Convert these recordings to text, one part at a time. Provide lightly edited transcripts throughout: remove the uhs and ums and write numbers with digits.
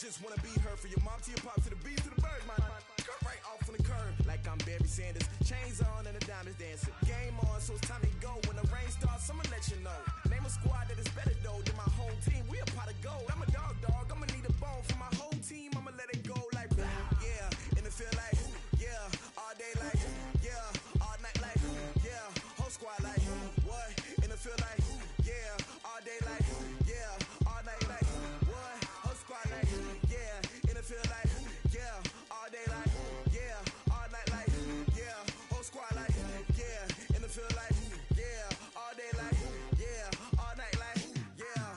just wanna be her. From your mom to your pop to the beat to the bird, man. Cut right off on the curb, like I'm Barry Sanders. Chains on and the diamonds dancing. Game on, so it's time to go. When the rain starts, I'ma let you know. Name a squad that is better though than my home team. We a pot of gold. I'm a dog. I'ma need a bone for my whole team. I'ma let it go like yeah. And it feel like yeah. All day like yeah. All night like yeah. Whole squad like what? And it feel like yeah. All day like yeah. All night like what? Whole squad like yeah. And it feel like yeah. All day like yeah. All night like yeah. Whole squad like yeah. And it feel like yeah. All day like yeah. All night like yeah.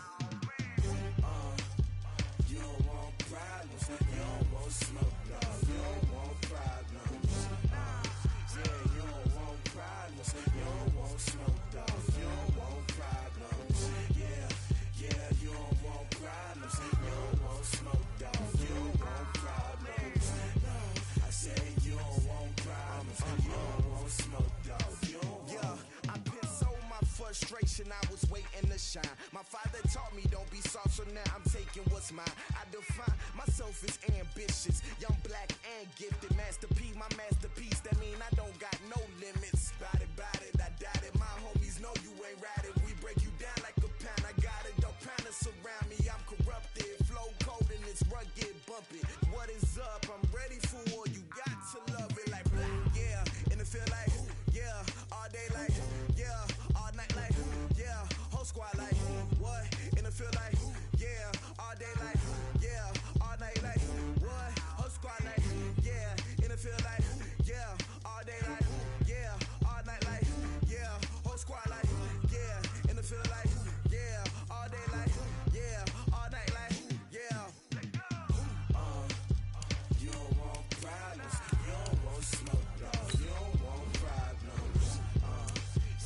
You don't want problems. You don't want smoke, no. You don't want problems. Yeah, you don't want problems. You don't want smoke, dog. You don't want problems. Yeah, you don't want problems. You don't want smoke, dog. You don't want problems. No, I said you don't want problems. You don't want smoke, dog. You don't want. Yeah, I've been so my frustration. I was waiting to shine. My father taught me don't be soft, so now I'm taking what's mine. I define myself as ambitious, young, black, and gifted. Master P, my masterpiece. That mean I don't got no limits. Bout it, I doubt it. My homies know you ain't ratted. We break you down like a pound. I got it, don't pound us around me. I'm corrupted, flow cold and it's rugged, bumpy. What is up? I'm ready for war. You got to love it like yeah. And it feel like yeah. All day like yeah. All night like yeah. Whole squad like what? And it feel like yeah. All day like yeah. All night like what? Whole squad like yeah. And it feel like yeah. All day like yeah. All night like yeah. Whole squad like yeah. And it feel like yeah. All day like yeah. All night like yeah. You don't want problems. You don't want smoke, dog. You don't want problems.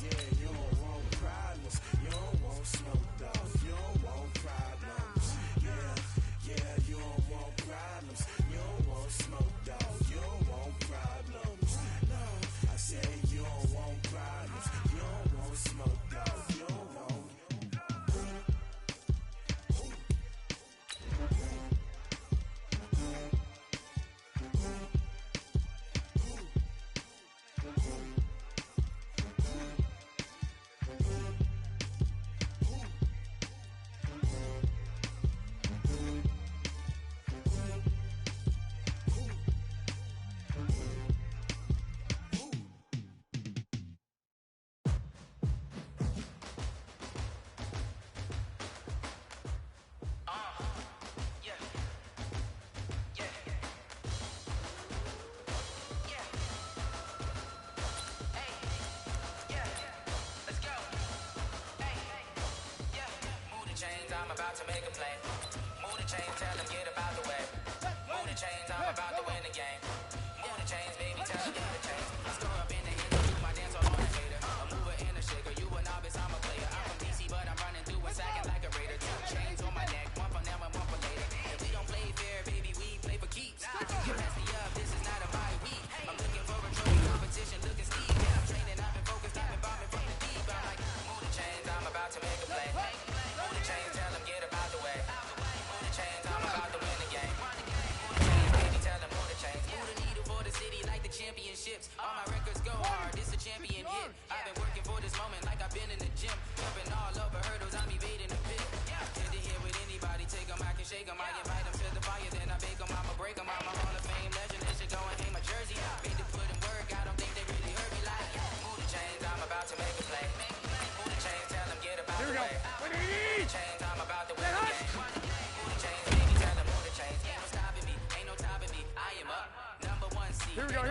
Yeah, you don't want problems. You don't want smoke, dog. You don't want problems. Yeah, you don't want problems. You don't want smoke, dog. You don't want problems. No, I said you don't want problems. You don't want smoke, dog. You don't want. I'm about to make a play. Move the chains, tell them get about the way. Move the chains, I'm about to win the game. Move the chains, baby, tell them get the chains. I store up in the end, do my dance all on the later. A mover and a shaker, you a novice, I'm a player. I'm from DC, but I'm running through and sacking like a raider. 2 chains on my neck, one for now and one for later. If we don't play fair, baby, we play for keeps. You mess me up, this is not a bye week. I'm looking for a trophy competition, looking steep. Yeah, I'm training, I've been focused, I've been bombing from the deep. I'm like, move the chains, I'm about to make a play. Move the chains, tell them get about the way. Move the chains, I'm about to win the game. Move the chains, baby, tell them move the chains. Move the needle for the city like the championships. All my records go hard, this a champion hit. I've been working for this moment like I've been in the gym. Jumping all over hurdles, I'm evading the pit. Tend to hear with anybody, take them, I can shake them. I invite them to the fire, then I bake them, I'ma break them. I'm a Hall of Fame legend, they should go and hang my jersey. Made to put in work, I don't think they really heard me like move the chains, I'm about to make a play. Move the chains, tell them get about the way. Move the chains, I'm about to win the game. Move the chains, baby, tell them move the chains. Ain't no stopping me, ain't no topping me. I am up, number 1 seed. Here we go.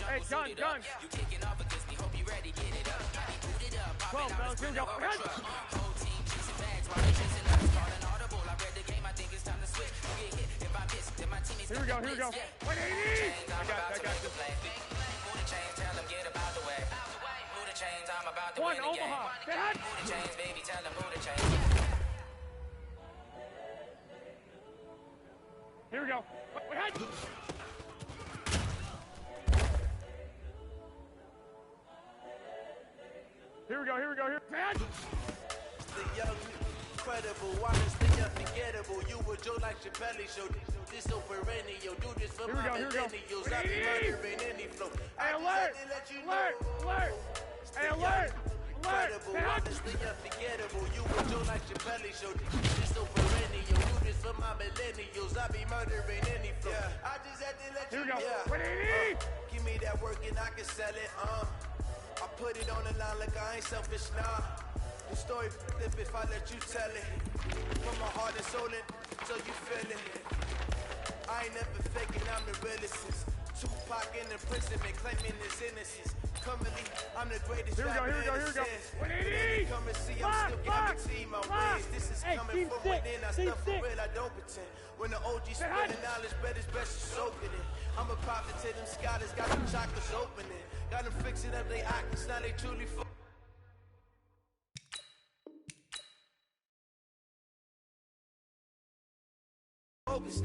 Hey, gun. You kicking off against me, hope you ready, get it up. I be booted up, popping out a sprint over a truck. Whole team chasing bags while they chasing us. Calling audible, I read the game, I think it's time to switch. You get hit, if I miss, then my teammates Here we go. 180. I'm about to make a play. Move the chains, tell them get about the way. Move the chains, I'm about to win the game. Move the chains, baby, tell them move the chains. Here we go. Here we go. The young incredible, honestly unforgettable. You were Joe like Chappelle show. This so perennial, do this for my millennials. I be murdering any flow. Hey, alert! Alert! Hey, alert! Incredible, honestly unforgettable. You were Joe like Chappelle show. This so perennial, do this for my millennials. I be murdering any flow. I just had to let you know. Give me that work and I can sell it. I put it on the line like I ain't selfish, nah. The story flip if I let you tell it. Put my heart and soul in, so you feel it. I ain't never faking, I'm the realest. Tupac in the prison, been claiming his innocence. Currently, I'm the greatest rapper in the sense. Come and see, I'm still guaranteeing my wins. This is coming from within, I stuff for real, I don't pretend. When the OG spilling knowledge, bet it's best to soak it in. I'm a prophet to them scholars, got them chakras opening. Got them fixing up they octaves, now they truly focused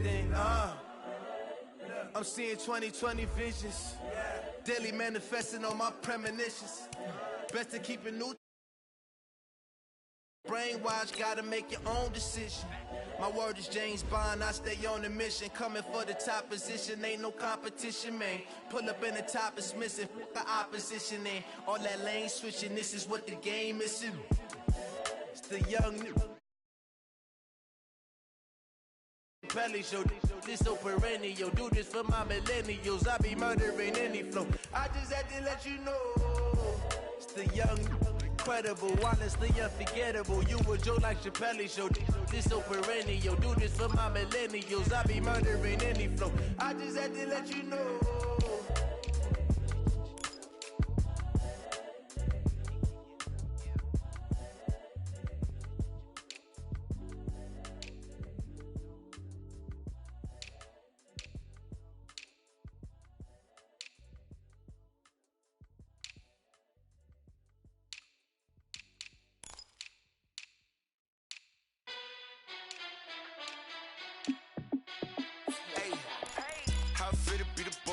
thing, I'm seeing 2020 visions. Daily manifesting on my premonitions. Best to keep it new. Brainwash, gotta make your own decision. My word is James Bond, I stay on the mission. Coming for the top position, ain't no competition, man. Pull up in the top is missing, the opposition ain't. All that lane switching, this is what the game is. It's the young new. Belly show, this so perennial. Do this for my millennials. I be murdering any flow. I just had to let you know. It's the young, incredible, honestly unforgettable. You were Joe like Chappelle show. This so perennial. Do this for my millennials. I be murdering any flow. I just had to let you know.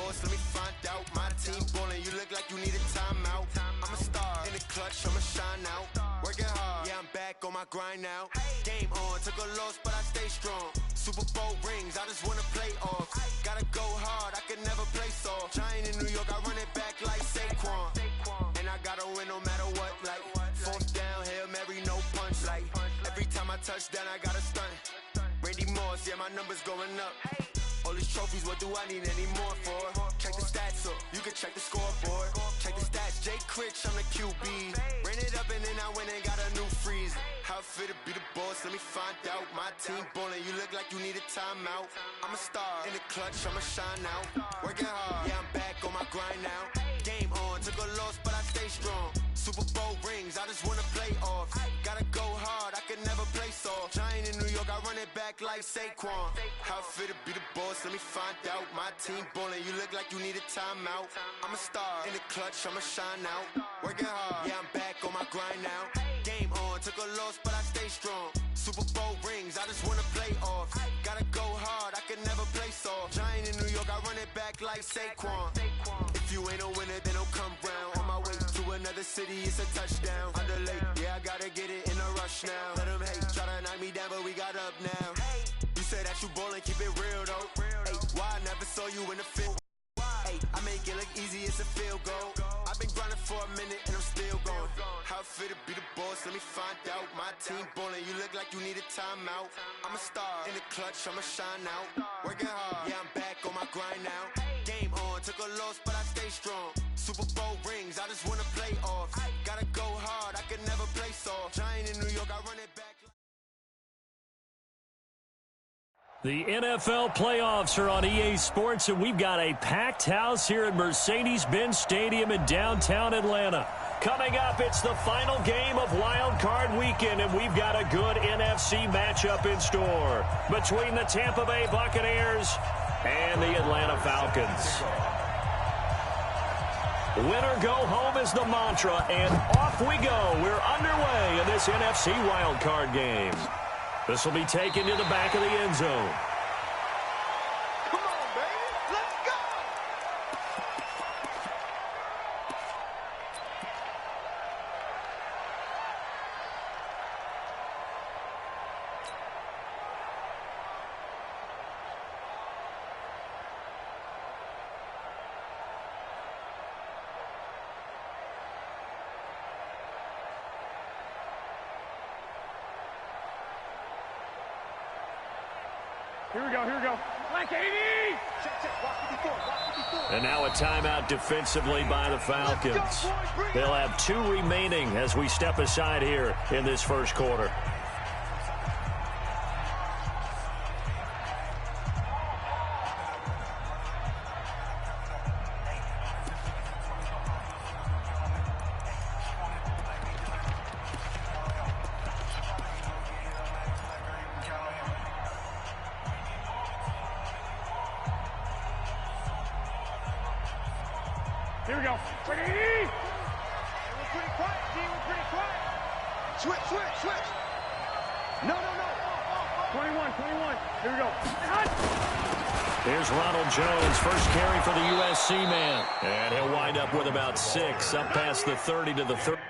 Let me find out. My team ballin', you look like you need a timeout. I'm a star in the clutch, I'ma shine out. Working hard, yeah, I'm back on my grind now. Game on, took a loss, but I stay strong. Super Bowl rings, I just wanna play off. Gotta go hard, I can never play soft. Giant in New York, I run it back like Saquon. And I gotta win no matter what, like fourth down, Hail Mary, no punch. Like every time I touch down, I gotta stunt. Randy Moss, yeah, my numbers going up. All these trophies, what do I need any more for? Check the stats up, you can check the scoreboard. Check the stats, Jay Critch, I'm the QB. Ran it up and then I went and got a new freeze. How fit to be the boss, let me find out. My team ballin', you look like you need a timeout. I'm a star in the clutch, I'ma shine out. Working hard, yeah, I'm back on my grind now. Game on, took a loss, but I stay strong. Super Bowl rings, I just wanna play off. Gotta go hard, I can never play soft. Giant in New York, I run it back like Saquon. How fit to be the boss, let me find out. My team ballin', you look like you need a timeout. I'm a star in the clutch, I'ma shine out. Working hard, yeah, I'm back on my grind now. Game on, took a loss, but I stay strong. Super Bowl rings, I just wanna play off. Gotta go hard, I can never play soft. Giant in New York, I run it back like Saquon. If you ain't a winner, then don't come round. On my way to another city, it's a touchdown. Underlay, yeah, I gotta get it in a rush now. Let them hate, try to knock me down, but we got up now. You say that you ballin', keep it real though. Hey, why I never saw you in the field? Hey, I make it look easy, it's a field goal. I've been grinding for a minute and I'm still going. How fit to be the boss, let me find out. My team ballin', you look like you need a timeout. I'm a star in the clutch, I'ma shine out. Working hard, yeah, I'm back on my grind now. Game on, took a loss, but I stay strong. Super Bowl rings, I just wanna play off. Gotta go hard, I can never play soft. Giant in New York, I run it back. The NFL playoffs are on EA Sports, and we've got a packed house here at Mercedes-Benz Stadium in downtown Atlanta. Coming up, it's the final game of Wild Card Weekend, and we've got a good NFC matchup in store between the Tampa Bay Buccaneers and the Atlanta Falcons. Winner go home is the mantra, and off we go. We're underway in this NFC Wild Card game. This will be taken to the back of the end zone. Come on, baby. Let's go. Here we go, here we go. Like 80! Check, walk it before. And now a timeout defensively by the Falcons. They'll have 2 remaining as we step aside here in this first quarter. Here we go. Like 80! We're pretty quiet, G. We're pretty quiet. Switch. No. 21. Here we go. Here's Ronald Jones, first carry for the USC man. And he'll wind up with about 6, up past the 30 to the 30.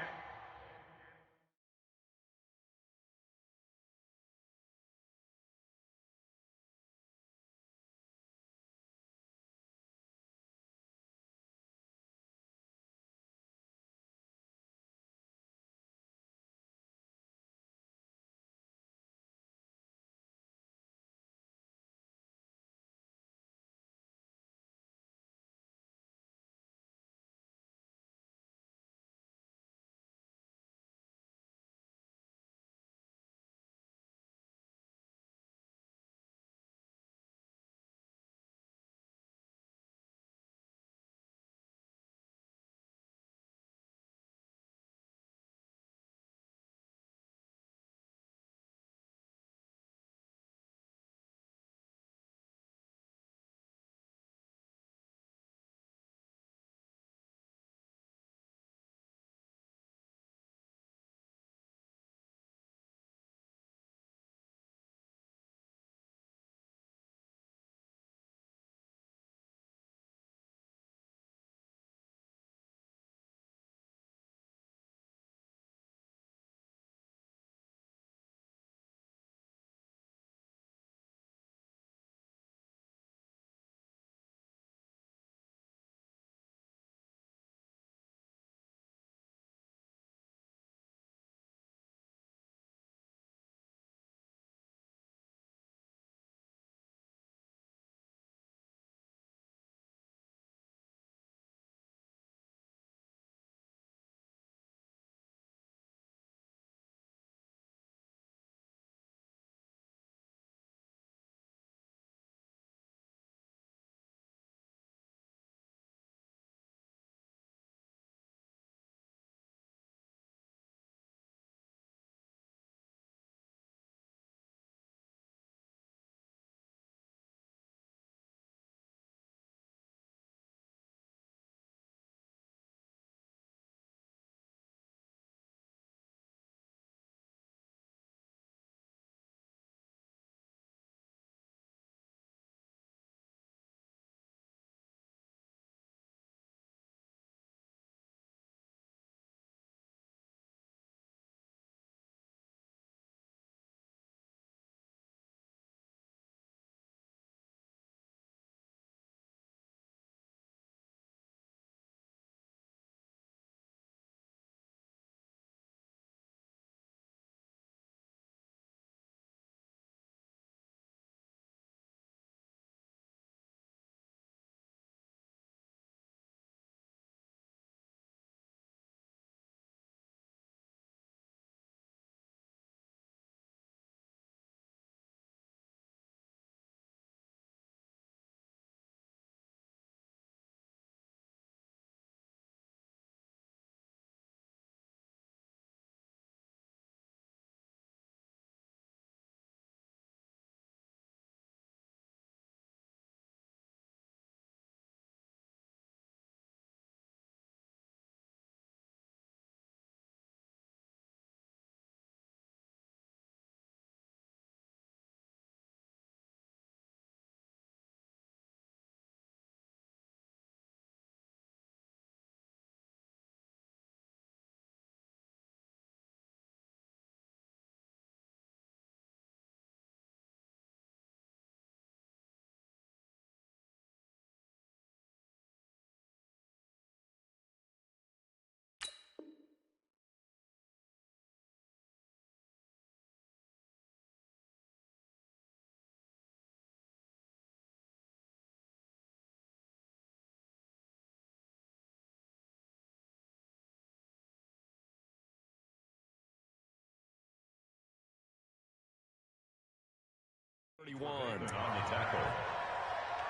31. On the tackle.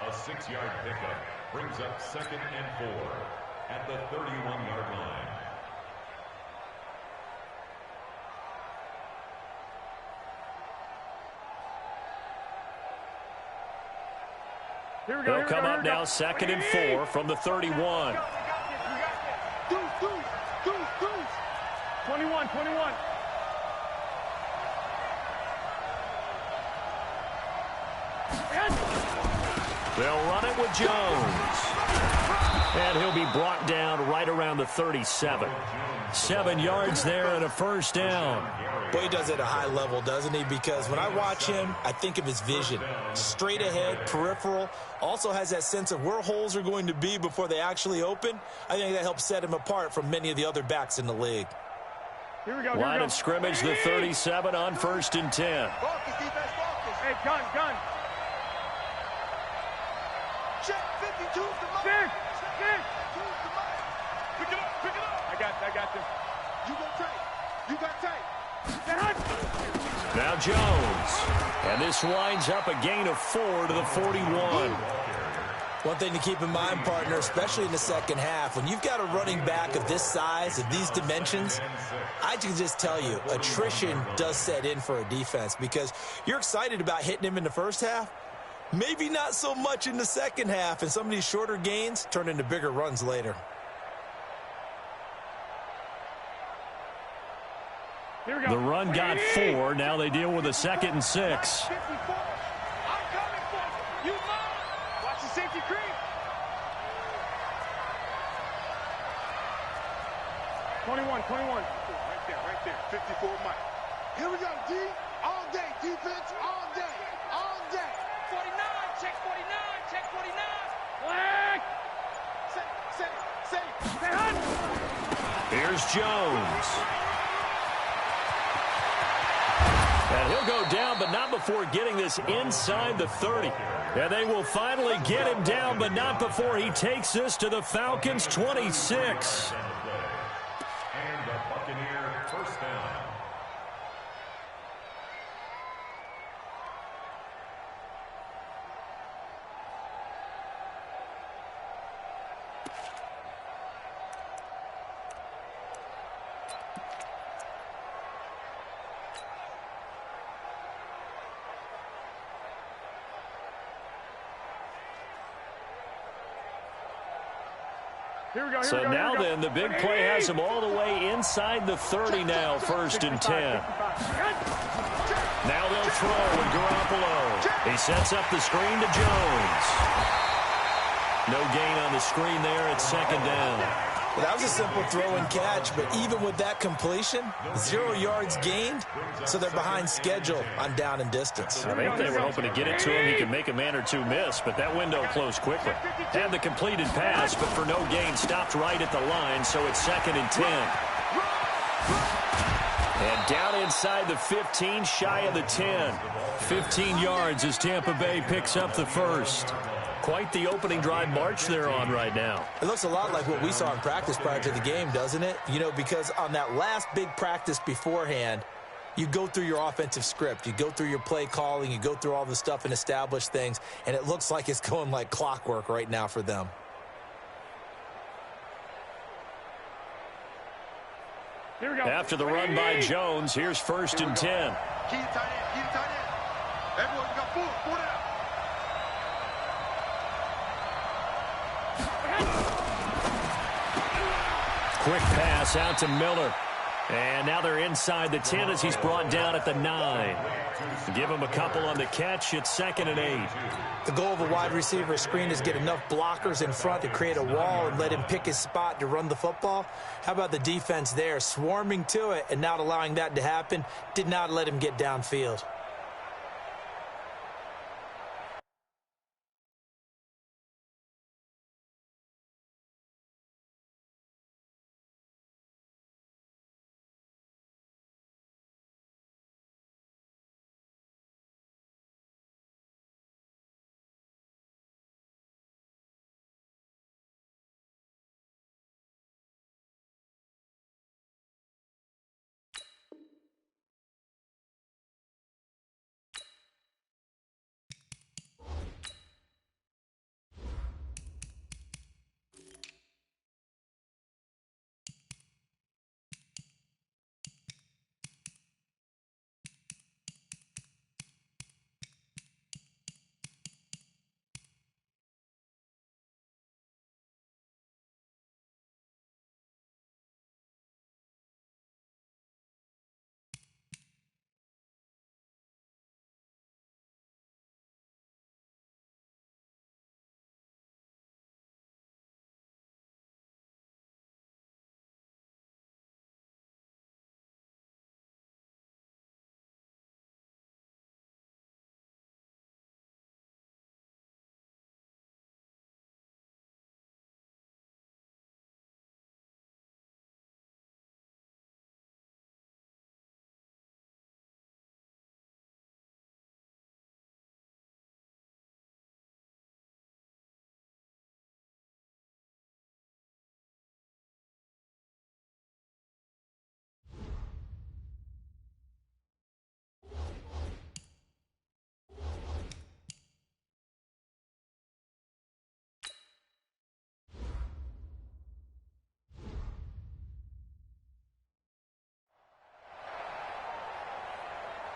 A 6-yard pickup brings up 2nd and 4 at the 31-yard line. They'll come up now 2nd and 4 from the 31. Deuce. 21. They'll run it with Jones. And he'll be brought down right around the 37. 7 yards there and a first down. Boy, he does it at a high level, doesn't he? Because when I watch him, I think of his vision. Straight ahead, peripheral. Also has that sense of where holes are going to be before they actually open. I think that helps set him apart from many of the other backs in the league. Line of scrimmage, the 37 on 1st and 10. Focus, defense, focus. Hey, gun. Check, 52 's the mark. Six. Pick it up. I got this. You got tight. Now Jones. And this winds up a gain of 4 to the 41. One thing to keep in mind, partner, especially in the second half, when you've got a running back of this size, of these dimensions, I can just tell you, attrition does set in for a defense because you're excited about hitting him in the first half. Maybe not so much in the second half, and some of these shorter gains turn into bigger runs later. The run got 4. Now they deal with a 2nd and 6. I'm coming for you. Watch the safety creep. Right there. 54 Mike. Here we go, D. All day. Defense, all day. 49. Check 49. Flag. Say. Here's Jones. And he'll go down, but not before getting this inside the 30. And they will finally get him down, but not before he takes this to the Falcons' 26. And a Buccaneer first down. So now then, the big play has him all the way inside the 30 now, 1st and 10. Now they'll throw with Garoppolo. He sets up the screen to Jones. No gain on the screen there at 2nd down. Well, that was a simple throw and catch, but even with that completion, 0 yards gained, so they're behind schedule on down and distance. I think they were hoping to get it to him. He could make a man or two miss, but that window closed quickly. Had the completed pass, but for no gain, stopped right at the line, so it's 2nd and 10. And down inside the 15, shy of the 10. 15 yards as Tampa Bay picks up the first. Quite the opening drive march they're on right now. It looks a lot like what we saw in practice prior to the game, doesn't it? You know, because on that last big practice beforehand, you go through your offensive script. You go through your play calling. You go through all the stuff and establish things. And it looks like it's going like clockwork right now for them. Here we go. After the run by Jones, here's 1st and 10. Key to tight end. Everyone got 4 down. Quick pass out to Miller. And now they're inside the 10 as he's brought down at the 9. Give him a couple on the catch. It's 2nd and 8. The goal of a wide receiver screen is get enough blockers in front to create a wall and let him pick his spot to run the football. How about the defense there, swarming to it and not allowing that to happen? Did not let him get downfield.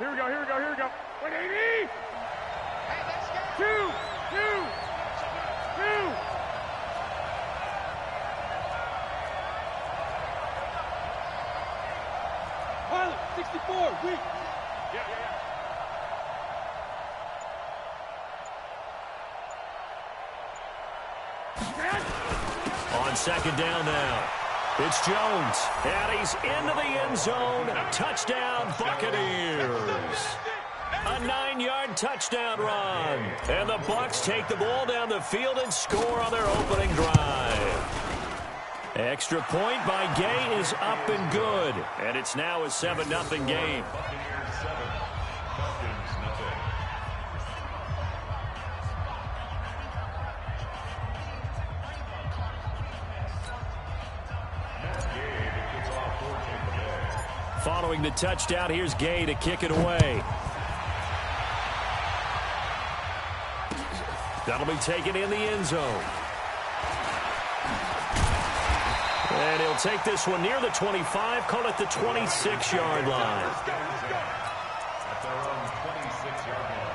Here we go, here we go, here we go. 180. Two. Pilot, 64, weak. Yeah. On second down now. It's Jones, and he's into the end zone. Touchdown, Buccaneers. A 9-yard touchdown run. And the Bucs take the ball down the field and score on their opening drive. Extra point by Gay is up and good. And it's now a 7-0 game. Buccaneers 7, Falcons nothing. Following the touchdown, here's Gay to kick it away. That'll be taken in the end zone. And he'll take this one near the 25, call it the 26-yard line. At their own 26-yard line.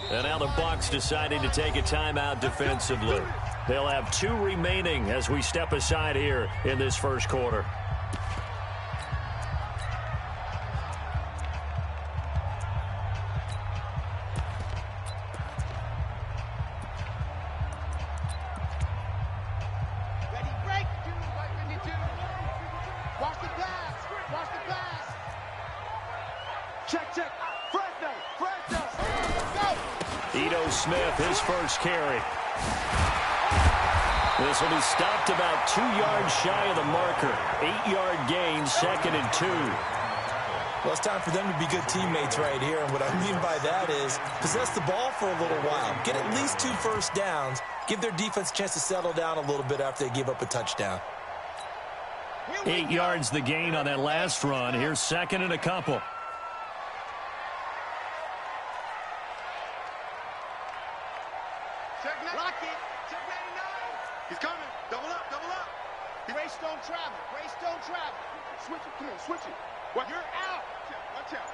And now the Bucs deciding to take a timeout defensively. They'll have 2 remaining as we step aside here in this first quarter. Ready, break. 52. Watch the pass. Check. Fresno. Ito Smith, his first carry. This will be stopped about 2 yards shy of the marker. 8-yard gain, 2nd and 2. Well, it's time for them to be good teammates right here. And what I mean by that is possess the ball for a little while. Get at least 2 first downs. Give their defense a chance to settle down a little bit after they give up a touchdown. 8 yards the gain on that last run. Here's 2nd and a couple. Lock it. Check 99. He's coming. Double up. Grace don't travel. Switch it. Come on, switch it. What? You're out. Watch out.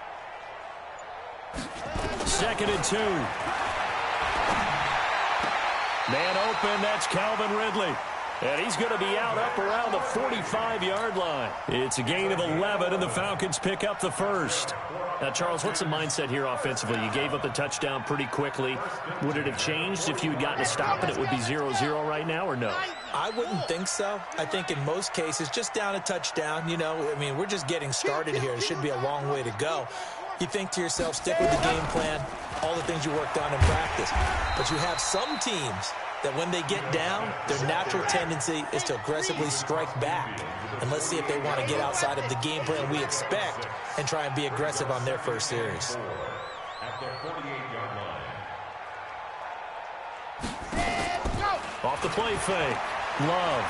2nd and 2. Man open, that's Calvin Ridley. And he's going to be out up around the 45-yard line. It's a gain of 11, and the Falcons pick up the first. Now, Charles, what's the mindset here offensively? You gave up the touchdown pretty quickly. Would it have changed if you had gotten a stop and it would be 0-0 right now, or no? I wouldn't think so. I think in most cases, just down a touchdown, we're just getting started here. It should be a long way to go. You think to yourself, stick with the game plan, all the things you worked on in practice. But you have some teams that when they get down, their natural tendency is to aggressively strike back. And let's see if they want to get outside of the game plan we expect and try and be aggressive on their first series. At their 48-yard line. Off the play fake. Love.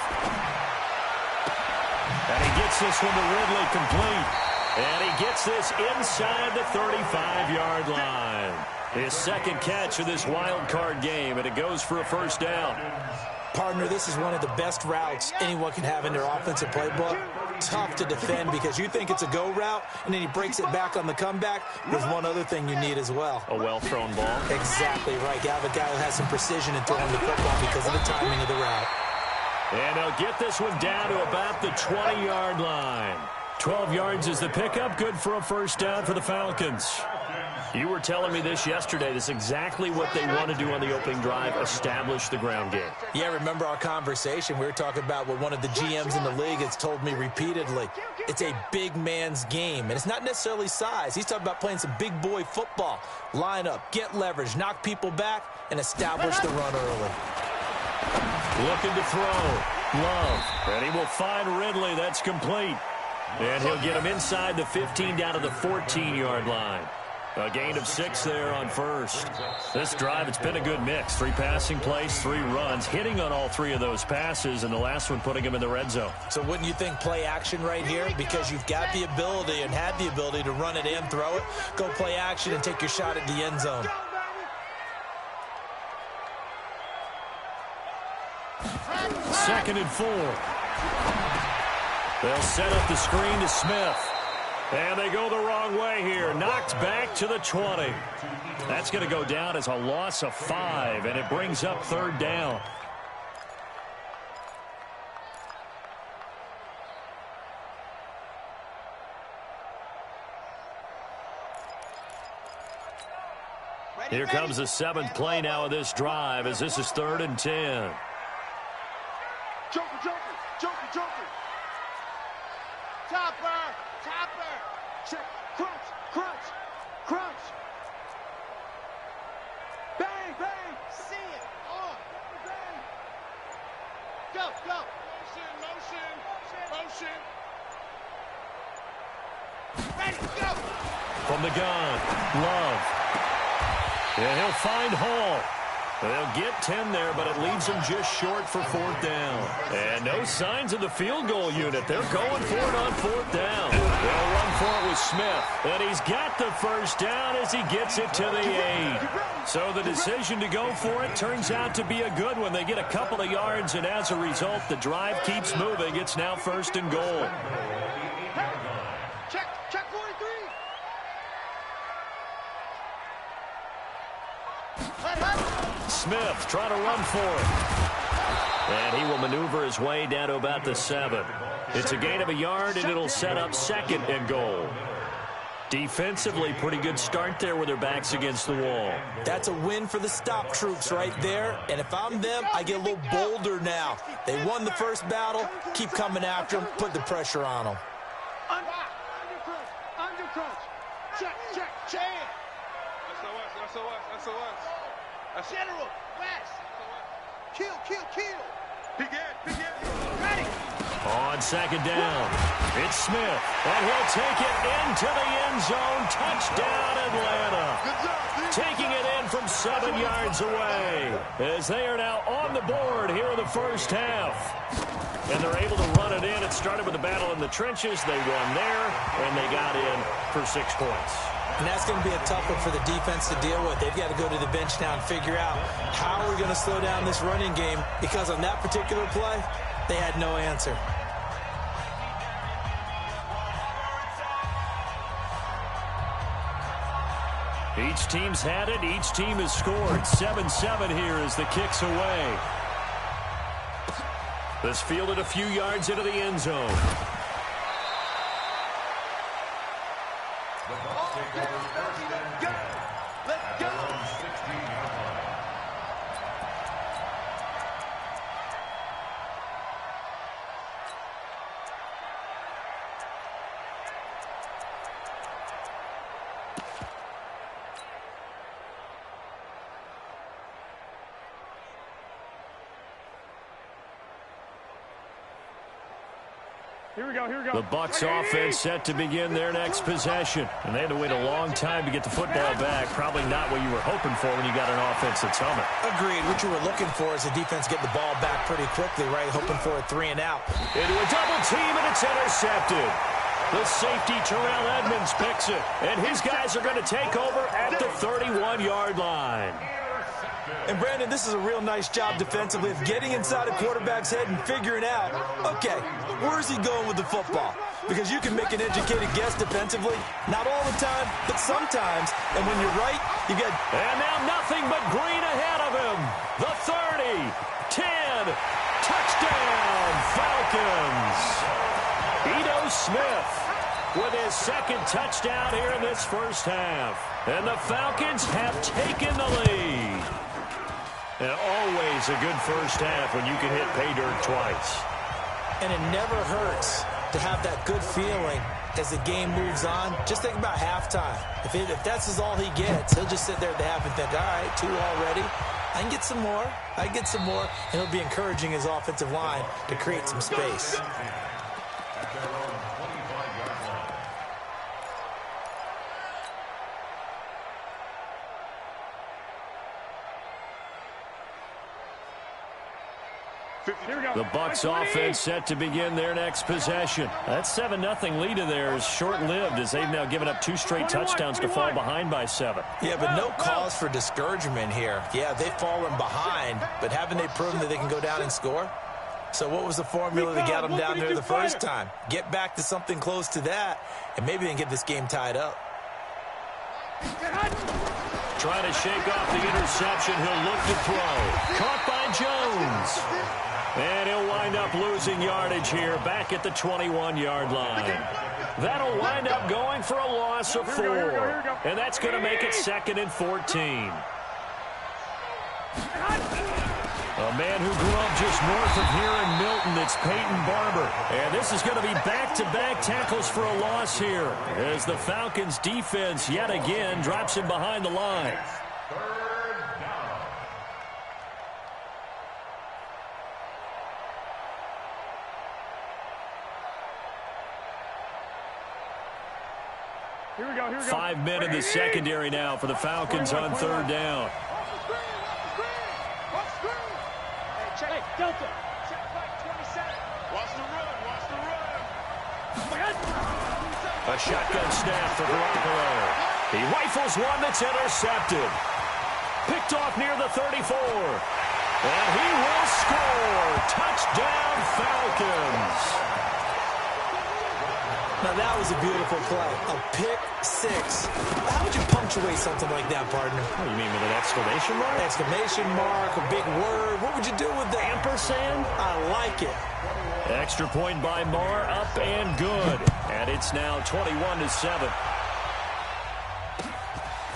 And he gets this one to Ridley complete. And he gets this inside the 35-yard line. His 2nd catch of this wild card game, and it goes for a first down. Partner, this is one of the best routes anyone can have in their offensive playbook. Tough to defend because you think it's a go route, and then he breaks it back on the comeback. There's one other thing you need as well. A well-thrown ball. Exactly right. You have a guy who has some precision in throwing the football because of the timing of the route. And they'll get this one down to about the 20-yard line. 12 yards is the pickup. Good for a first down for the Falcons. You were telling me this yesterday. This is exactly what they want to do on the opening drive, establish the ground game. Yeah, remember our conversation. We were talking about what one of the GMs in the league has told me repeatedly. It's a big man's game, and it's not necessarily size. He's talking about playing some big boy football. Line up, get leverage, knock people back, and establish the run early. Looking to throw. Love. And he will find Ridley. That's complete. And he'll get him inside the 15 down to the 14-yard line. A gain of 6 there on first. This drive, it's been a good mix. 3 passing plays, 3 runs, hitting on all 3 of those passes, and the last one putting him in the red zone. So wouldn't you think play action right here? Because you've got the ability and had the ability to run it in, throw it, go play action, and take your shot at the end zone. Second and 4. They'll set up the screen to Smith. And they go the wrong way here. Knocked back to the 20. That's going to go down as a loss of 5, and it brings up 3rd down. Here comes the 7th play now of this drive as this is 3rd and 10. Joker, Joker, Joker, Joker. Topper, Topper. Check, crunch, crunch, crunch. Bang, bang. See it. Oh, bang. Go, go. Motion, motion, motion. Ready, go. From the gun, Love. Yeah, he'll find Hall. They'll get 10 there, but it leaves them just short for 4th down. And no signs of the field goal unit. They're going for it on 4th down. They'll run for it with Smith. And he's got the 1st down as he gets it to the 8. So the decision to go for it turns out to be a good one. They get a couple of yards, and as a result, the drive keeps moving. It's now 1st and goal. Check, check 43. Smith trying to run for it. And he will maneuver his way down to about the 7. It's a gain of a yard, and it'll set up 2nd and goal. Defensively, pretty good start there with their backs against the wall. That's a win for the stop troops right there. And if I'm them, I get a little bolder now. They won the first battle. Keep coming after them. Put the pressure on them. Under crunch, under crunch. Check, check, check. SOS. General, West. Kill, kill, kill. Begin. Ready. On 2nd down, it's Smith, and he'll take it into the end zone. Touchdown, Atlanta. Good job. Taking it in from 7 yards away as they are now on the board here in the first half. And they're able to run it in. It started with a battle in the trenches. They won there, and they got in for 6 points. And that's going to be a tough one for the defense to deal with. They've got to go to the bench now and figure out how we're going to slow down this running game, because on that particular play, they had no answer. Each team's had it. Each team has scored. 7-7 here as the kick's away. This fielded a few yards into the end zone. Let's go. Here we go. The Bucs offense set to begin their next possession. And they had to wait a long time to get the football back. Probably not what you were hoping for when you got an offense that's humming. Agreed. What you were looking for is the defense get the ball back pretty quickly, right? Hoping for a 3 and out. Into a double team, and it's intercepted. The safety, Terrell Edmonds, picks it. And his guys are going to take over at the 31-yard line. And, Brandon, this is a real nice job defensively of getting inside a quarterback's head and figuring out, okay, where's he going with the football? Because you can make an educated guess defensively, not all the time, but sometimes. And when you're right, you get... And now nothing but green ahead of him. The 30, 10, touchdown, Falcons. Ito Smith with his 2nd touchdown here in this first half. And the Falcons have taken the lead. And always a good first half when you can hit pay dirt twice. And it never hurts to have that good feeling as the game moves on. Just think about halftime. If that's all he gets, he'll just sit there at the half and think, all right, 2 already. I can get some more. And he'll be encouraging his offensive line to create some space. The Bucs offense set to begin their next possession. That 7-0 lead of theirs is short-lived as they've now given up 2 straight touchdowns to fall behind by 7. Yeah, but no cause for discouragement here. Yeah, they've fallen behind, but haven't they proven that they can go down and score? So what was the formula that got them down there the first time? Get back to something close to that, and maybe they can get this game tied up. Trying to shake off the interception. He'll look to throw. Caught by Jones. And he'll wind up losing yardage here back at the 21-yard line. That'll wind up going for a loss of 4. And that's going to make it 2nd and 14. A man who grew up just north of here in Milton, it's Peyton Barber. And this is going to be back-to-back tackles for a loss here as the Falcons' defense yet again drops him behind the line. Here we go. 5 men in the secondary now for the Falcons on 3rd down. Hey, Delta. Check back 27. Watch the run. A shotgun snap for Garoppolo. He rifles one that's intercepted. Picked off near the 34. And he will score. Touchdown, Falcons. Now, that was a beautiful play. A pick 6. How would you punctuate something like that, partner? What do you mean, with an exclamation mark? Exclamation mark, a big word. What would you do with that? Ampersand? I like it. Extra point by Marr, up and good. And it's now 21-7.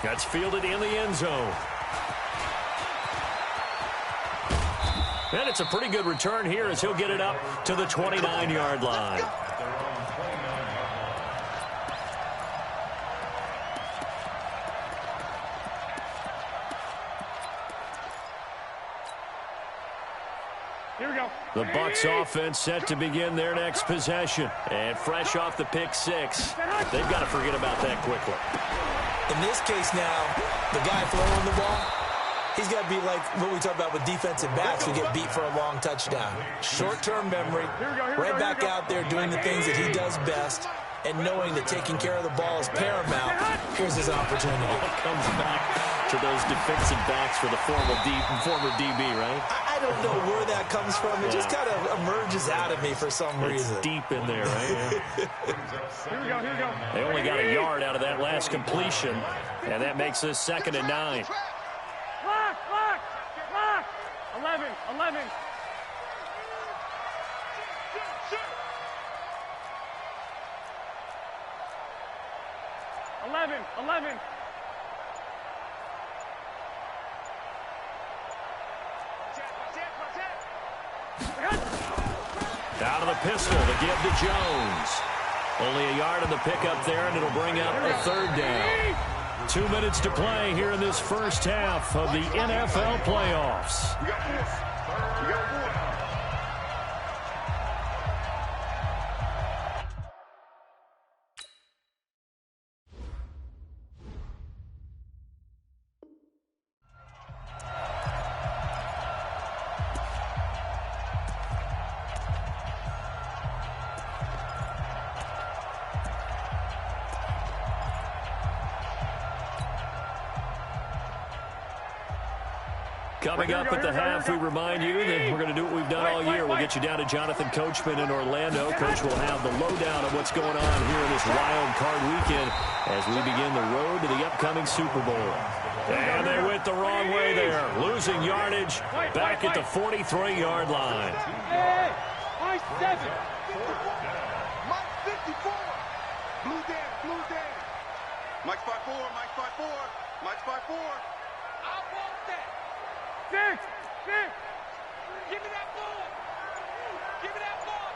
That's fielded in the end zone. And it's a pretty good return here as he'll get it up to the 29-yard line. Here we go. The Bucs offense set to begin their next possession. And fresh off the pick 6, they've got to forget about that quickly. In this case now, the guy throwing the ball, he's got to be like what we talk about with defensive backs who get beat for a long touchdown. Short-term memory, right back out there doing the things that he does best, and knowing that taking care of the ball is paramount. Here's his opportunity. It comes back to those defensive backs for the former DB, right? I don't know where that comes from. It just kind of emerges out of me for some reason. It's deep in there, right? Yeah. Here we go. They only got a yard out of that last completion, and that makes this 2nd and 9. Lock. 11. 11. Out of the pistol to give to Jones. Only a yard on the pickup there, and it'll bring up a 3rd down. 2 minutes to play here in this first half of the NFL playoffs. You got 4. Coming up at the half, we remind you that we're going to do what we've done all year. We'll get you down to Jonathan Coachman in Orlando. Coach will have the lowdown of what's going on here in this wild card weekend as we begin the road to the upcoming Super Bowl. And they went the wrong way there, losing yardage back at the 43-yard line. Hey, Mike 7. Mike 54. Blue down. Mike 5-4. Mike 5-4. I want that. 6. Give me that ball.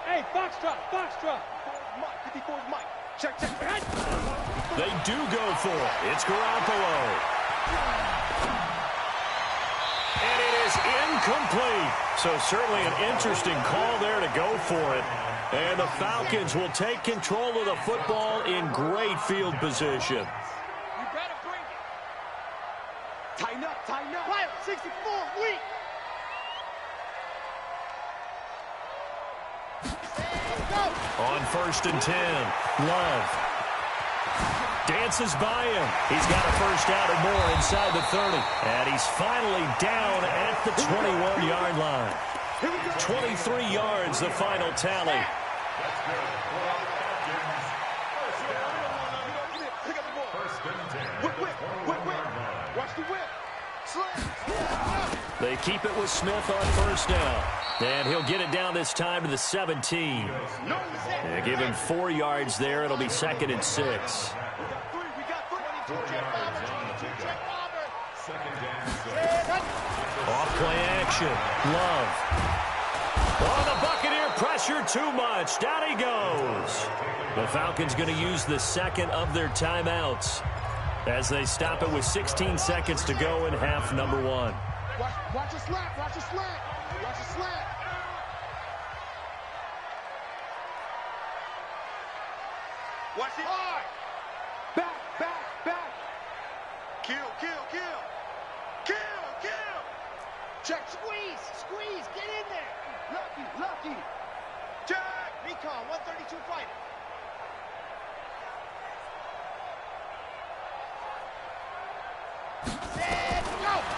Hey, box drop. 54 is Mike. Check. They do go for it. It's Garoppolo. And it is incomplete. So certainly an interesting call there to go for it. And the Falcons will take control of the football in great field position. You better bring it. Tighten up. Fire, 64, weak. On 1st and 10, Love dances by him. He's got a first out or more inside the 30. And he's finally down at the 21-yard line. 23 yards, the final tally. They keep it with Smith on first down. And he'll get it down this time to the 17. They give him 4 yards there. It'll be 2nd and 6. Off play action. Love. Oh, the Buccaneer pressure too much. Down he goes. The Falcons going to use the second of their timeouts as they stop it with 16 seconds to go in half number 1. Watch a slant. Watch a slant. Watch a slant. Watch it. Hard. Back. Kill. Check. Squeeze. Get in there. Lucky. Check. Recon, 132 fighter.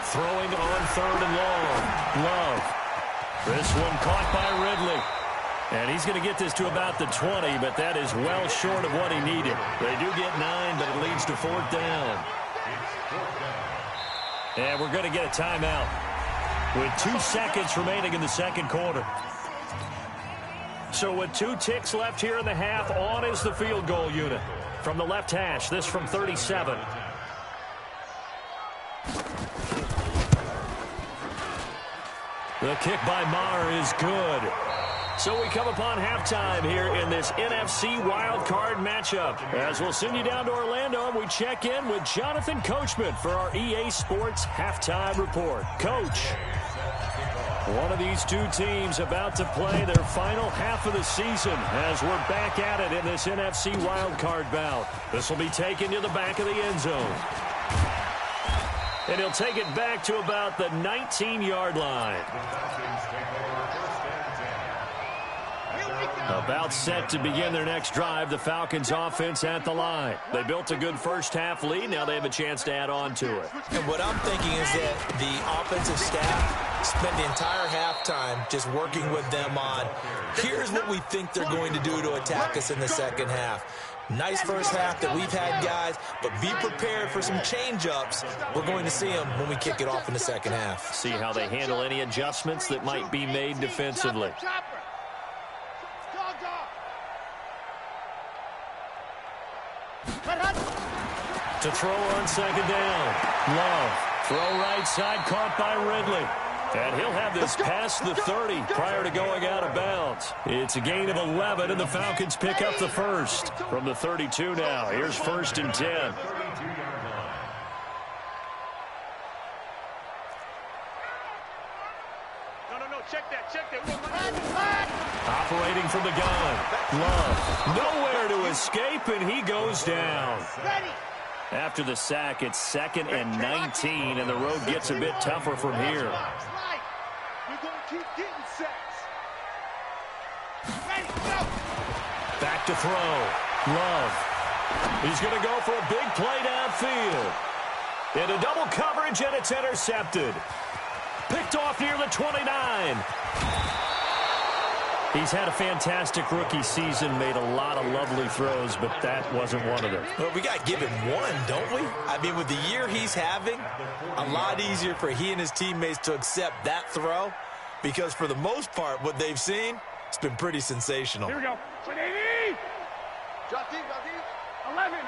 Throwing on 3rd and long. Love. This one caught by Ridley. And he's going to get this to about the 20, but that is well short of what he needed. They do get 9, but it leads to 4th down. And we're going to get a timeout with 2 seconds remaining in the second quarter. So with 2 ticks left here in the half, on is the field goal unit. From the left hash, this from 37. The kick by Maher is good. So we come upon halftime here in this NFC wildcard matchup. As we'll send you down to Orlando, and we check in with Jonathan Coachman for our EA Sports Halftime Report. Coach, one of these 2 teams about to play their final half of the season as we're back at it in this NFC wildcard bout. This will be taken to the back of the end zone. And he'll take it back to about the 19-yard line. About set to begin their next drive, the Falcons offense at the line. They built a good first half lead. Now they have a chance to add on to it. And what I'm thinking is that the offensive staff spent the entire halftime just working with them on, here's what we think they're going to do to attack us in the second half. Nice first half that we've had, guys, but be prepared for some change-ups. We're going to see them when we kick it off in the second half. See how they handle any adjustments that might be made defensively. To throw on second down. Love. Throw right side, caught by Ridley. And he'll have this past the 30 prior to going out of bounds. It's a gain of 11, and the Falcons pick up the first. From the 32 now, here's 1st and 10. No, check that. Operating from the gun. Love. Nowhere to escape, and he goes down. After the sack, it's 2nd and 19, and the road gets a bit tougher from here. We're going to keep getting sacks. Back to throw. Love. He's going to go for a big play downfield. Into double coverage, and it's intercepted. Picked off near the 29. He's had a fantastic rookie season, made a lot of lovely throws, but that wasn't one of them. Well, we got to give him one, don't we? I mean, with the year he's having, a lot easier for he and his teammates to accept that throw, because for the most part, what they've seen, it's been pretty sensational. Here we go. 11.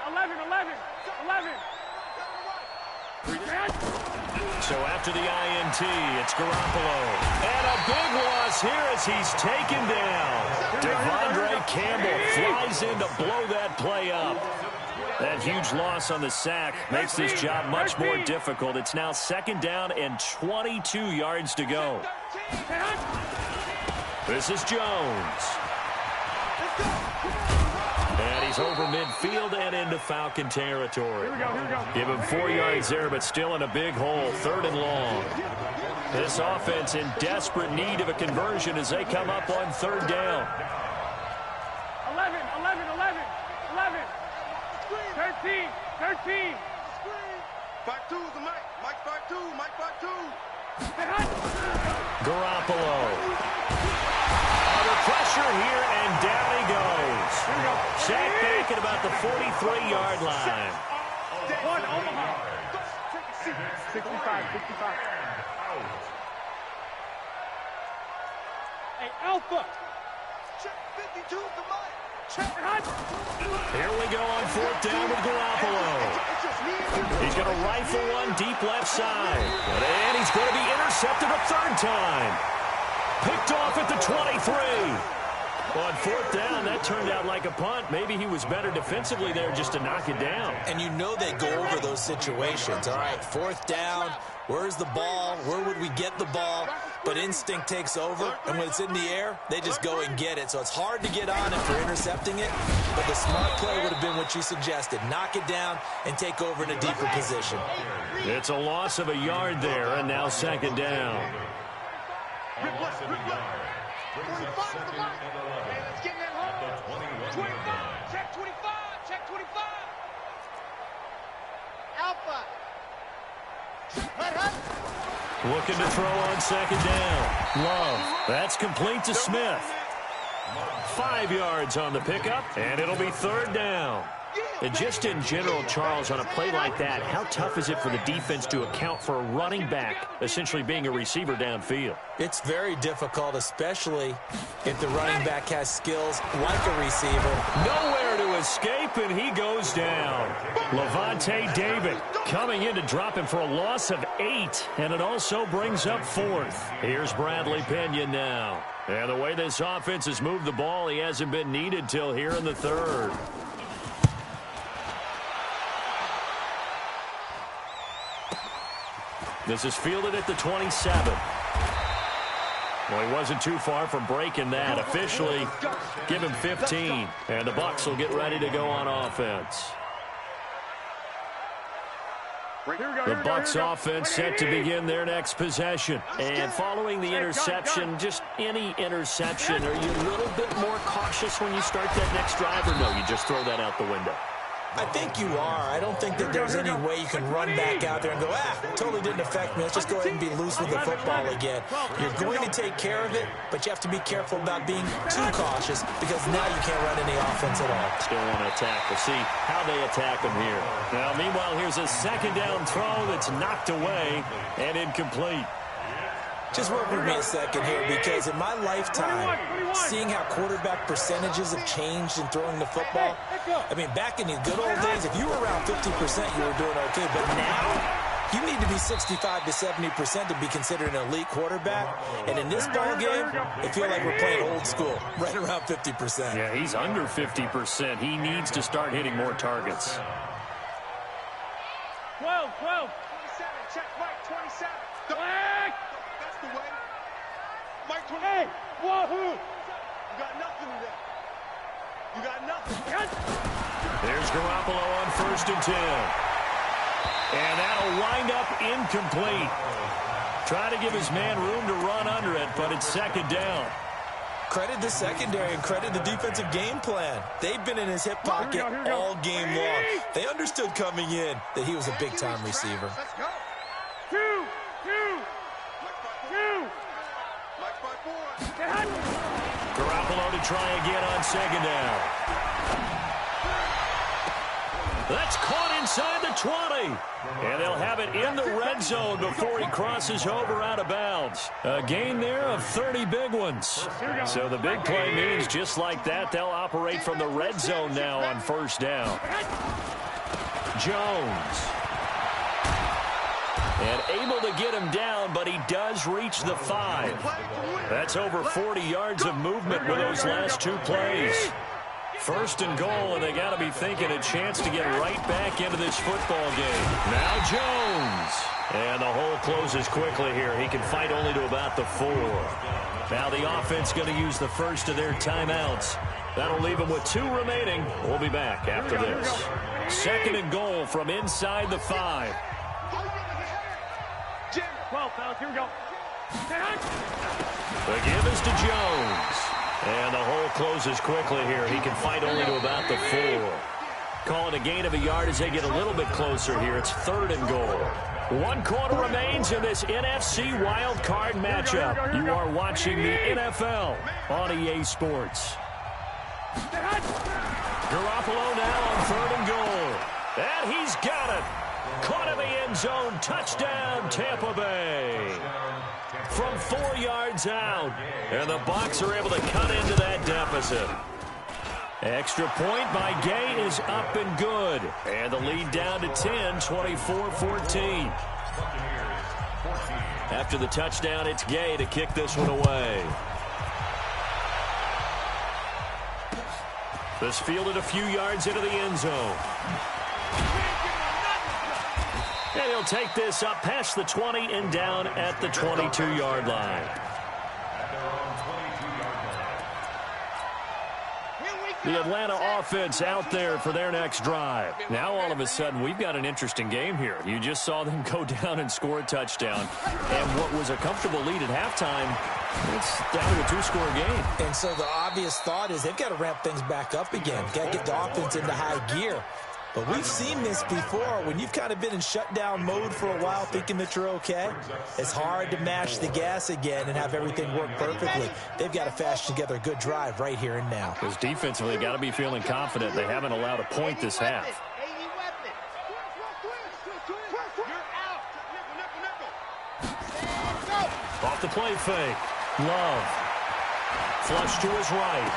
So after the INT, it's Garoppolo. And a big loss here as he's taken down. Devondre Campbell flies in to blow that play up. That huge loss on the sack makes this job much more difficult. It's now 2nd down and 22 yards to go. This is Jones. And he's over midfield and into Falcon territory. Here we go. Give him 4 yards there, but still in a big hole. 3rd and long. This offense in desperate need of a conversion as they come up on 3rd down. 13. Fight two, the Mike. Mike fight two. Mike fight two. Garoppolo. Under pressure here, and down he goes. Sacked back at about the 43-yard line. 65. Hey, Alpha. Check 52, the Mike. Here we go on fourth down with Garoppolo. He's going to rifle one deep left side. And he's going to be intercepted a third time. Picked off at the 23. On fourth down, that turned out like a punt. Maybe he was better defensively there just to knock it down. And you know they go over those situations. All right, fourth down, where's the ball? Where would we get the ball? But instinct takes over, and when it's in the air, they just go and get it. So it's hard to get on it for intercepting it, but the smart play would have been what you suggested. Knock it down and take over in a deeper position. It's a loss of a yard there, and now second down. Check 25. Alpha. Looking to throw on second down. Love. That's complete to Smith. 5 yards on the pickup, and it'll be third down. And just in general, Charles, on a play like that, how tough is it for the defense to account for a running back essentially being a receiver downfield? It's very difficult, especially if the running back has skills like a receiver. Nowhere to escape, and he goes down. Levante David coming in to drop him for a loss of 8, and it also brings up fourth. Here's Bradley Pinion now. And the way this offense has moved the ball, he hasn't been needed till here in the third. This is fielded at the 27. Well, he wasn't too far from breaking that. Officially, give him 15. And the Bucs will get ready to go on offense. The Bucs offense set to begin their next possession. And following the interception, just any interception, are you a little bit more cautious when you start that next drive, or no, you just throw that out the window? I think you are. I don't think that there's any way you can run back out there and go, totally didn't affect me. Let's just go ahead and be loose with the football again. You're going to take care of it, but you have to be careful about being too cautious because now you can't run any offense at all. Still want to attack. We'll see how they attack him here. Now, meanwhile, here's a second down throw that's knocked away and incomplete. Just work with me a second here, because in my lifetime, seeing how quarterback percentages have changed in throwing the football, I mean, back in the good old days, if you were around 50%, you were doing okay. But now, you need to be 65 to 70% to be considered an elite quarterback. And in this ball game, I feel like we're playing old school, right around 50%. Yeah, he's under 50%. He needs to start hitting more targets. 12. 27, check Mike, 27. That's the way. Mike, 28. Hey, wahoo! You got nothing today. You got nothing. There's Garoppolo on 1st and 10. And that'll wind up incomplete. Try to give his man room to run under it, but it's second down. Credit the secondary and credit the defensive game plan. They've been in his hip pocket all game long. They understood coming in that he was a big-time receiver. Let's go. 2. Mike fight forward. Garoppolo to try again on second down. That's caught inside the 20. And they'll have it in the red zone before he crosses over out of bounds. A gain there of 30 big ones. So the big play means just like that, they'll operate from the red zone now on first down. Jones. And able to get him down, but he does reach the 5. That's over 40 yards of movement with those last 2 plays. 1st and goal, and they got to be thinking a chance to get right back into this football game. Now Jones. And the hole closes quickly here. He can fight only to about the 4. Now the offense going to use the first of their timeouts. That'll leave them with 2 remaining. We'll be back after this. 2nd and goal from inside the 5. 12, fellas, here we go. The give is to Jones. And the hole closes quickly here. He can fight only to about the 4. Call it a gain of a yard as they get a little bit closer here. It's 3rd and goal. 1 quarter remains in this NFC wild card matchup. You are watching the NFL on EA Sports. Garoppolo now on 3rd and goal. And he's got it. Caught in the end zone. Touchdown, Tampa Bay. From 4 yards out. And the Bucs are able to cut into that deficit. Extra point by Gay is up and good. And the lead down to 10, 24-14. After the touchdown, it's Gay to kick this one away. This fielded a few yards into the end zone. And he'll take this up past the 20 and down at the 22-yard line. The Atlanta offense out there for their next drive. Now all of a sudden we've got an interesting game here. You just saw them go down and score a touchdown. And what was a comfortable lead at halftime, it's down to a 2-score game. And so the obvious thought is they've got to ramp things back up again. Got to get the offense into high gear. But we've seen this before. When you've kind of been in shutdown mode for a while thinking that you're okay, it's hard to mash the gas again and have everything work perfectly. They've got to fashion together a good drive right here and now. Because defensively, they've got to be feeling confident. They haven't allowed a point this half. Off the play fake. Love. Flush to his right.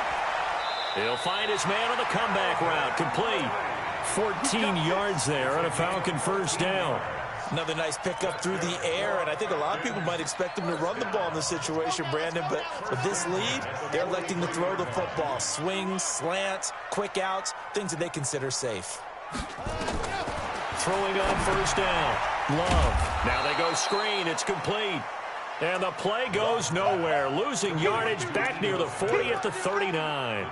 He'll find his man on the comeback route. Complete. 14 yards there on a Falcon first down. Another nice pickup through the air, and I think a lot of people might expect him to run the ball in this situation, Brandon, but with this lead, they're electing to throw the football. Swings, slants, quick outs, things that they consider safe. Throwing on first down. Love. Now they go screen. It's complete. And the play goes nowhere. Losing yardage back near the 40 at the 39.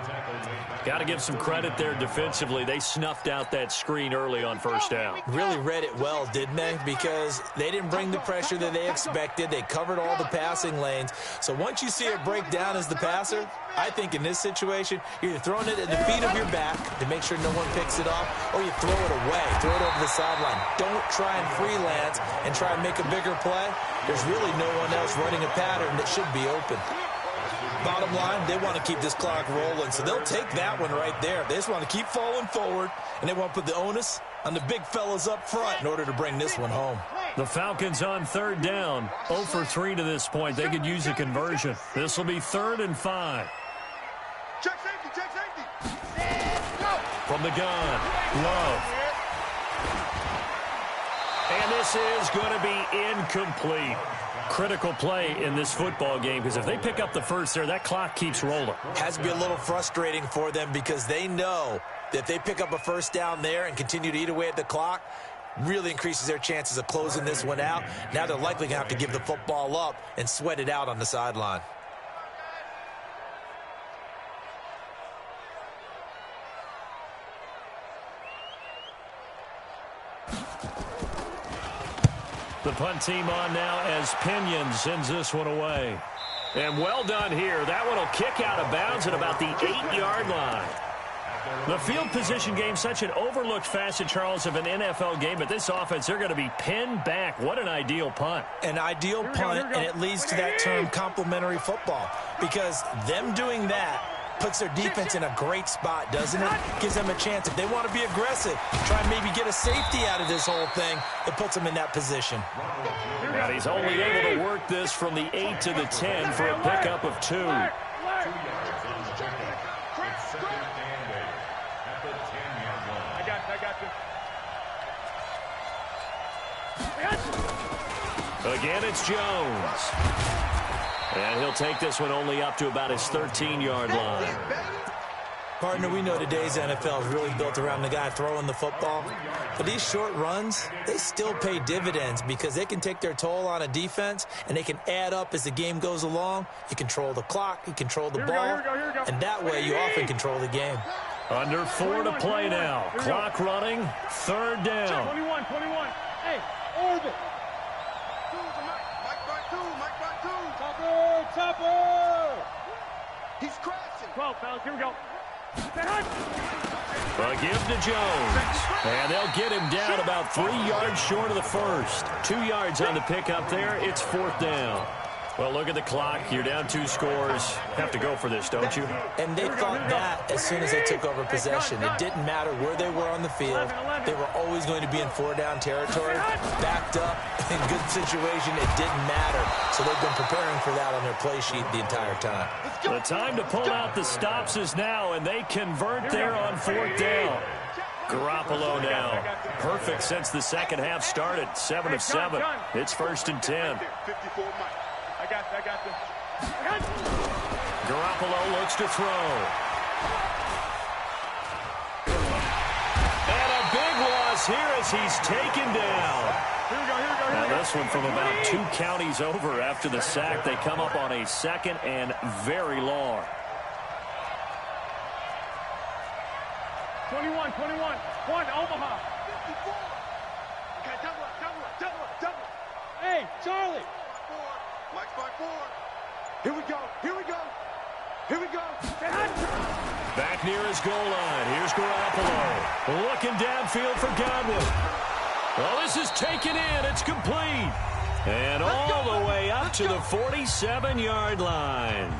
Got to give some credit there defensively. They snuffed out that screen early on first down. Really read it well, didn't they? Because they didn't bring the pressure that they expected. They covered all the passing lanes. So once you see it break down as the passer, I think in this situation, you're either throwing it at the feet of your back to make sure no one picks it off, or you throw it away, throw it over the sideline. Don't try and freelance and try and make a bigger play. There's really no one else running a pattern that should be open. Bottom line, they want to keep this clock rolling, so they'll take that one right there. They just want to keep falling forward, and they want to put the onus on the big fellas up front in order to bring this one home. The Falcons on third down, 0 for 3 to this point. They could use a conversion. This will be 3rd and 5. Check safety, check safety. From the gun, Love. And this is going to be incomplete. Critical play in this football game, because if they pick up the first there, that clock keeps rolling. Has to be a little frustrating for them because they know that if they pick up a first down there and continue to eat away at the clock, really increases their chances of closing this one out. Now they're likely going to have to give the football up and sweat it out on the sideline. The punt team on now as Pinion sends this one away. And well done here. That one will kick out of bounds at about the 8-yard line. The field position game, such an overlooked facet, Charles, of an NFL game. But this offense, they're going to be pinned back. What an ideal punt. An ideal punt, and it leads to that term complementary football. Because them doing that puts their defense in a great spot, doesn't it? Gives them a chance. If they want to be aggressive, try and maybe get a safety out of this whole thing, it puts them in that position. And he's only able to work this from the 8 to the 10 for a pickup of 2. Again, it's Jones. And he'll take this one only up to about his 13-yard line. Partner, we know today's NFL is really built around the guy throwing the football. But these short runs, they still pay dividends because they can take their toll on a defense, and they can add up as the game goes along. You control the clock, you control the ball, and that way you often control the game. Under 4 to play now. Clock running, 3rd down. 21. Hey, orbit. Mike back two. Topper. He's crashing. 12, fellas, here we go. Well, give to Jones. And they'll get him down about 3 yards short of the first. 2 yards on the pickup there. It's 4th down. Well, look at the clock. You're down 2 scores. Have to go for this, don't you? And they thought that as soon as they took over possession. It didn't matter where they were on the field. They were always going to be in 4-down territory. Backed up, in good situation, it didn't matter. So they've been preparing for that on their play sheet the entire time. The time to pull out the stops is now, and they convert there on 4th down. Garoppolo now. Perfect since the second half started. 7 of 7. It's 1st and 10. 54 Mike. I got this. Garoppolo looks to throw. And a big loss here as he's taken down. Here we go. Now this one from about 2 counties over after the sack. They come up on a 2nd and very long. 21. 1, Omaha. 54. Okay, double up. Hey, Charlie. Mike's by 4. Here we go. Back near his goal line. Here's Garoppolo. Looking downfield for Godwin. Well, this is taken in. It's complete. And all the way up to the 47-yard line.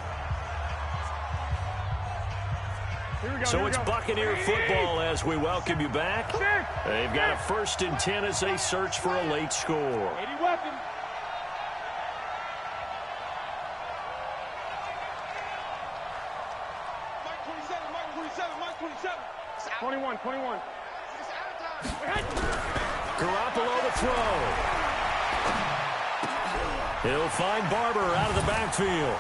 So it's Buccaneer football as we welcome you back. They've got a 1st and 10 as they search for a late score. 80 weapons. Mike 27. 21. It's out of time. Garoppolo to throw. He'll find Barber out of the backfield.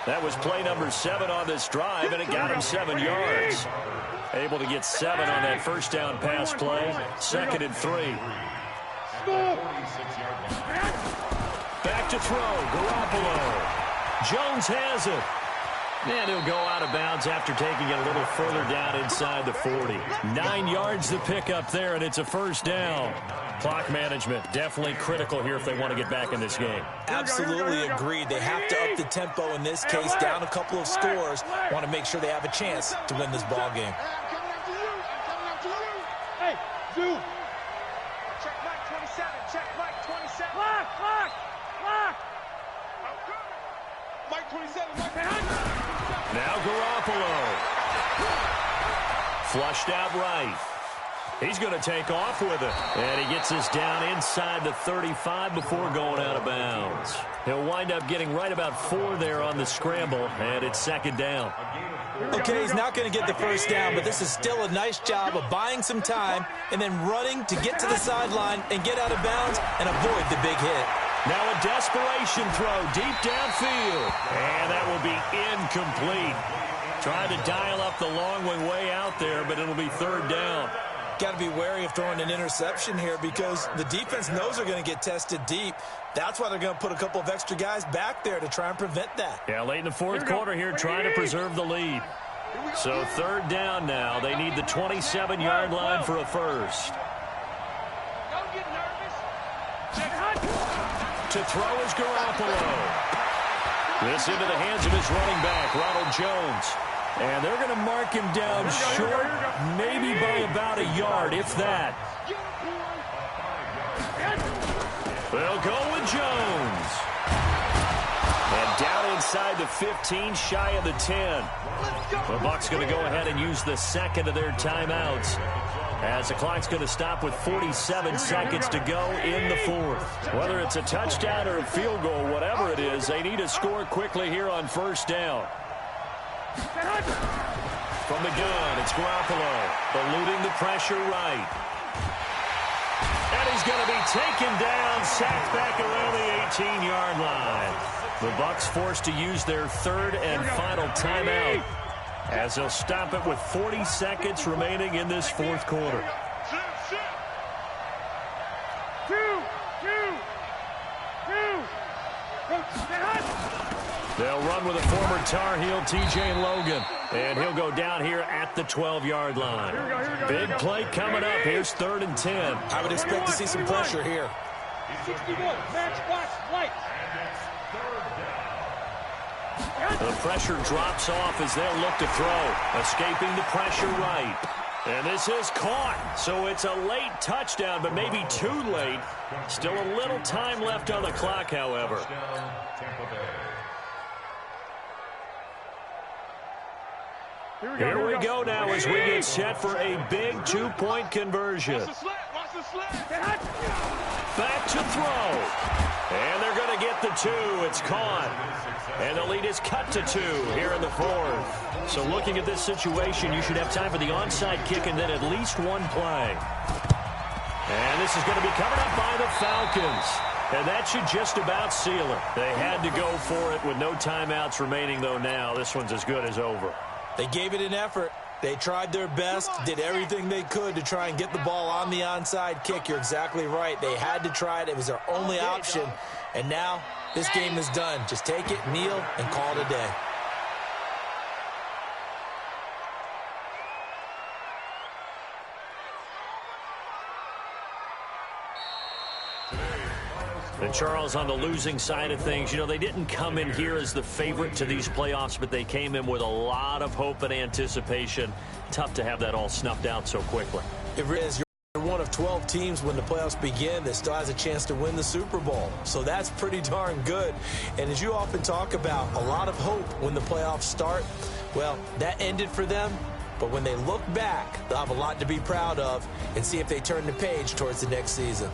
That was play number 7 on this drive, and it got him 7 yards. Able to get 7 on that 1st down pass play. 2nd and 3. Back to throw. Garoppolo. Jones has it. And he'll go out of bounds after taking it a little further down inside the 40. 9 yards to pick up there, and it's a 1st down. Clock management, definitely critical here if they want to get back in this game. Absolutely agreed. They have to up the tempo in this case, down a couple of scores. Want to make sure they have a chance to win this ball game. I'm coming after you. Hey, Zoo. Check Mike 27. Check Mike 27. Clock. Mike 27. Now Garoppolo. Flushed out right. He's going to take off with it. And he gets us down inside the 35 before going out of bounds. He'll wind up getting right about 4 there on the scramble, and it's 2nd down. Okay, he's not going to get the 1st down, but this is still a nice job of buying some time and then running to get to the sideline and get out of bounds and avoid the big hit. Now a desperation throw deep downfield. And that will be incomplete. Trying to dial up the long way out there, but it'll be 3rd down. Got to be wary of throwing an interception here because the defense knows they're going to get tested deep. That's why they're going to put a couple of extra guys back there to try and prevent that. Yeah, late in the 4th quarter here, trying to preserve the lead. So 3rd down now. They need the 27-yard line for a 1st. Don't get nervous. To throw is Garoppolo. This into the hands of his running back, Ronald Jones. And they're going to mark him down short, maybe by about a yard, if that. They'll go with Jones. And down inside the 15, shy of the 10. The Bucs going to go ahead and use the 2nd of their timeouts, as the clock's going to stop with 47 seconds to go in the 4th. Whether it's a touchdown or a field goal, whatever it is, they need to score quickly here on 1st down. From the gun, it's Garoppolo, eluding the pressure right. And he's going to be taken down, sacked back around the 18-yard line. The Bucs forced to use their 3rd and final timeout, as they'll stop it with 40 seconds remaining in this 4th quarter. They'll run with a former Tar Heel, T.J. Logan, and he'll go down here at the 12-yard line. Big play coming up. Here's 3rd and 10. I would expect to see some pressure here. 61, matchbox, light. The pressure drops off as they'll look to throw. Escaping the pressure right. And this is caught. So it's a late touchdown, but maybe too late. Still a little time left on the clock, however. Here we go now as we get set for a big 2-point conversion. Back to throw. And they're going to get the 2. It's caught. And the lead is cut to 2 here in the 4th. So looking at this situation, you should have time for the onside kick and then at least one play. And this is going to be covered up by the Falcons. And that should just about seal it. They had to go for it with no timeouts remaining, though now. This one's as good as over. They gave it an effort. They tried their best, did everything they could to try and get the ball on the onside kick. You're exactly right. They had to try it. It was their only option. And now this game is done. Just take it, kneel, and call it a day. And Charles, on the losing side of things, you know, they didn't come in here as the favorite to these playoffs, but they came in with a lot of hope and anticipation. Tough to have that all snuffed out so quickly. It is. You're one of 12 teams when the playoffs begin that still has a chance to win the Super Bowl. So that's pretty darn good. And as you often talk about, a lot of hope when the playoffs start. Well, that ended for them. But when they look back, they'll have a lot to be proud of and see if they turn the page towards the next season.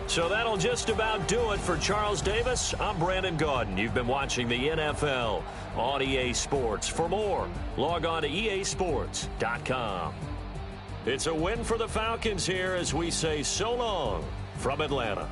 So that'll just about do it for Charles Davis. I'm Brandon Gaudin. You've been watching the NFL on EA Sports. For more, log on to easports.com. It's a win for the Falcons here as we say so long from Atlanta.